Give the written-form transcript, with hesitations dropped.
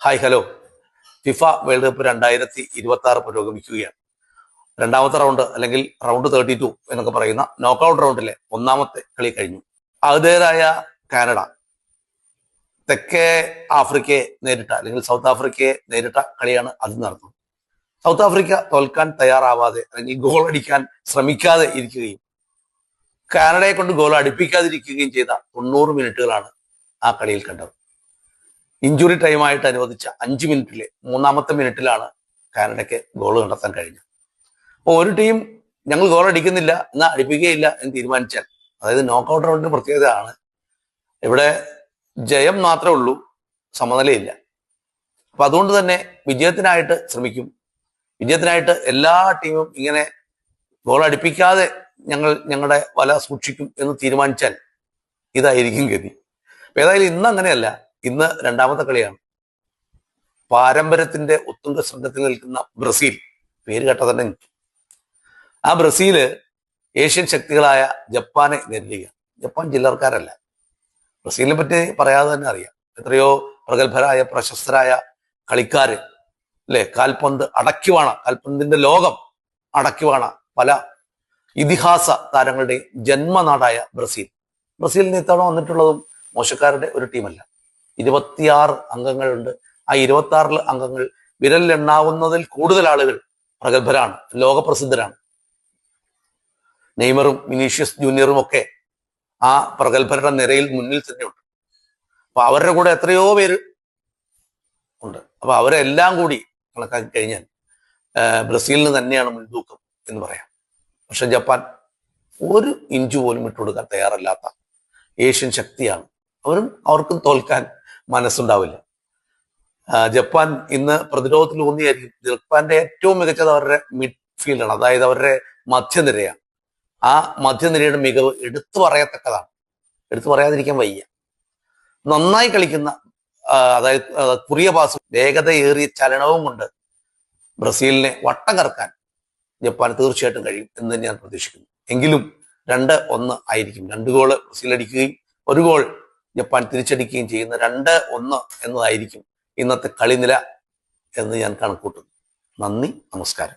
Hi hello. FIFA world cup 2026 പുരോഗമിക്കുകയാണ്. രണ്ടാമത്തെ round അല്ലെങ്കിൽ റൗണ്ട് 32 എന്നൊക്കെ പറയുന്ന നോക്കൌട്ട് റൗണ്ടിലെ ഒന്നാമത്തെ കളി കഴിഞ്ഞു. ആതിഥേയരായ കാനഡ തെക്കേ ആഫ്രിക്കയെ നേരിട്ട അല്ലെങ്കിൽ സൗത്ത് ആഫ്രിക്കയെ നേരിട്ട കളിയാണ് അത് നടന്നത്. സൗത്ത് ആഫ്രിക്ക തോൽക്കാൻ തയ്യാറാവാതെ അല്ലെങ്കിൽ ഗോൾ അടിക്കാൻ ശ്രമിക്കാതെ ഇരിക്കുകയും കാനഡയെ കൊണ്ട് ഗോൾ അടിപ്പിക്കാതിരിക്കുകയും ചെയ്ത 90 മിനിറ്റുകളാണ് ആ കളിയിൽ കണ്ടത്. ഇഞ്ചുറി ടൈമായിട്ട് അനുവദിച്ച 5 മിനിറ്റിലെ മൂന്നാമത്തെ മിനിറ്റിലാണ് കാനഡയ്ക്ക് ഗോൾ കണ്ടെത്താൻ കഴിഞ്ഞത്. അപ്പോൾ ഒരു ടീം ഞങ്ങൾ ഗോൾ അടിക്കുന്നില്ല എന്നാൽ അടിപ്പിക്കുകയില്ല എന്ന് തീരുമാനിച്ചാൽ, അതായത് നോക്കൌട്ട് റൗണ്ടിന്റെ പ്രത്യേകതയാണ് ഇവിടെ ജയം മാത്രമേ ഉള്ളൂ, സമനിലയില്ല. അപ്പൊ അതുകൊണ്ട് തന്നെ വിജയത്തിനായിട്ട് ശ്രമിക്കും. വിജയത്തിനായിട്ട് എല്ലാ ടീമും ഇങ്ങനെ ഗോൾ അടിപ്പിക്കാതെ ഞങ്ങളുടെ വല സൂക്ഷിക്കും എന്ന് തീരുമാനിച്ചാൽ ഇതായിരിക്കും ഗതി. ഏതായാലും ഇന്ന് അങ്ങനെയല്ല. ഇന്ന് രണ്ടാമത്തെ കളിയാണ്. പാരമ്പര്യത്തിന്റെ ഉത്തുംഗ ശൃംഗത്തിൽ നിൽക്കുന്ന ബ്രസീൽ, പേര് കേട്ട തന്നെ ആ ബ്രസീല് ഏഷ്യൻ ശക്തികളായ ജപ്പാനെ നേരിടുക. ജപ്പാൻ ചില്ലറക്കാരല്ല. ബ്രസീലിനെ പറ്റി പറയാതെ തന്നെ അറിയാം. എത്രയോ പ്രഗത്ഭരായ പ്രശസ്തരായ കളിക്കാര് അല്ലെ, കാൽപന്ത് അടക്കിവാണ, കാൽപന്തിന്റെ ലോകം അടക്കിവാണ പല ഇതിഹാസ താരങ്ങളുടെയും ജന്മനാടായ ബ്രസീൽ. ബ്രസീലിന് ഇത്തവണ വന്നിട്ടുള്ളതും മോശക്കാരുടെ ഒരു ടീമല്ല. 26 അംഗങ്ങളുണ്ട്. ആ 26 അംഗങ്ങൾ വിരലിലെണ്ണാവുന്നതിൽ കൂടുതൽ ആളുകൾ പ്രഗത്ഭരാണ്, ലോകപ്രസിദ്ധരാണ്. നെയ്മറും വിനീഷ്യസ് ജൂനിയറും ഒക്കെ ആ പ്രഗത്ഭരുടെ നിരയിൽ മുന്നിൽ തന്നെയുണ്ട്. അപ്പൊ അവരുടെ കൂടെ എത്രയോ പേര് ഉണ്ട്. അപ്പൊ അവരെല്ലാം കൂടി കണക്കാക്കി കഴിഞ്ഞാൽ ബ്രസീലിന് തന്നെയാണ് മുൻതൂക്കം എന്ന് പറയാം. പക്ഷെ ജപ്പാൻ ഒരു ഇഞ്ച് പോലും ഇട്ടുകൊടുക്കാൻ തയ്യാറല്ലാത്ത ഏഷ്യൻ ശക്തിയാണ്. അവർക്കും തോൽക്കാൻ മനസ്സുണ്ടാവില്ല. ജപ്പാൻ ഇന്ന് പ്രതിരോധത്തിൽ ഊന്നിയായിരിക്കും. ജപ്പാന്റെ ഏറ്റവും മികച്ചത് അവരുടെ മിഡ്ഫീൽഡാണ്, അതായത് അവരുടെ മധ്യനിരയാണ്. ആ മധ്യനിരയുടെ മികവ് എടുത്തു പറയത്തക്കതാണ്. എടുത്തു പറയാതിരിക്കാൻ വയ്യ. നന്നായി കളിക്കുന്ന, അതായത് കുറിയ പാസും വേഗതയേറിയ ചലനവും കൊണ്ട് ബ്രസീലിനെ വട്ടം കറക്കാൻ ജപ്പാൻ തീർച്ചയായിട്ടും കഴിയും എന്ന് ഞാൻ പ്രതീക്ഷിക്കുന്നു. എങ്കിലും 2-1 ആയിരിക്കും. 2 ഗോള് ബ്രസീൽ അടിക്കുകയും 1 ഗോൾ ജപ്പാൻ തിരിച്ചടിക്കുകയും ചെയ്യുന്ന 2-1 എന്നതായിരിക്കും ഇന്നത്തെ കളിനില എന്ന് ഞാൻ കണക്കൂട്ടുന്നു. നന്ദി, നമസ്കാരം.